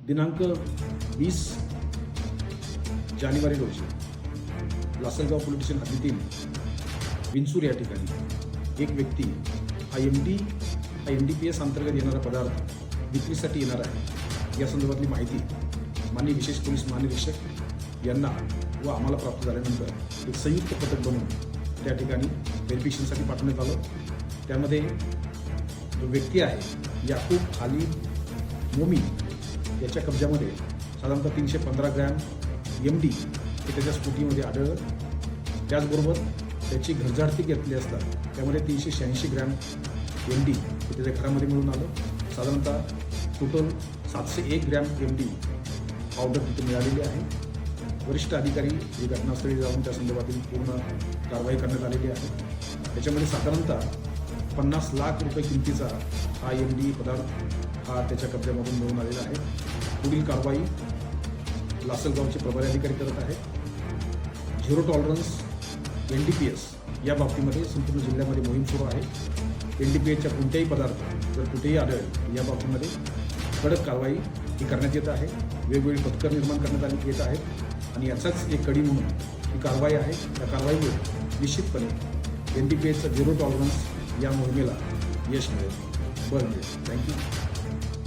दिनांक 20 जानेवारी रोजी Lasalgaon police station हद्दीतील विंचूर या ठिकाणी एक व्यक्ती हा NDPS अंतर्गत येणारा पदार्थ विक्रीसाठी येणार आहे या संदर्भातली माहिती माननीय विशेष पोलीस महानिरीक्षक यांना व आम्हाला प्राप्त झाल्यानंतर एक संयुक्त पथक बनवून त्या ठिकाणी व्हेरिफिकेशनसाठी पाठवण्यात आलं। त्यामध्ये जो व्यक्ती आहे याकूब अली मोमी याच्या कब्जामध्ये साधारणतः 315 ग्रॅम MD हे त्याच्या स्कूटीमध्ये आढळलं। त्याचबरोबर त्याची घरझाडती घेतली असता त्यामध्ये 386 ग्रॅम MD हे त्याच्या घरामध्ये मिळून आलं। साधारणतः टोटल 701 ग्रॅम MD पावडर तिथे मिळालेली आहे। वरिष्ठ अधिकारी ही घटनास्थळी जाऊन त्या संदर्भातील पूर्ण कारवाई करण्यात आलेली आहे। त्याच्यामध्ये साधारणतः 50 लाख रुपये किमतीचा हा MD पदार्थ हा त्याच्या कब्जामधून मिळून आलेला आहे। पुढील कारवाई लासलगावचे प्रभारी अधिकारी करत आहेत। झिरो टॉलरन्स NDPS या बाबतीमध्ये संपूर्ण जिल्ह्यामध्ये मोहीम सुरू आहे। NDPSच्या कोणत्याही पदार्थ जर कुठेही आढळले या बाबतीमध्ये कडक कारवाई ही करण्यात येत आहे। वेगवेगळी पथकर निर्माण करण्यात येत आहेत आणि याचाच एक कडी म्हणून ही कारवाई आहे। या कारवाईमुळे निश्चितपणे NDPSचा झिरो टॉलरन्स या मोहिमेला यश मिळेल, बळ मिळेल। थँक्यू।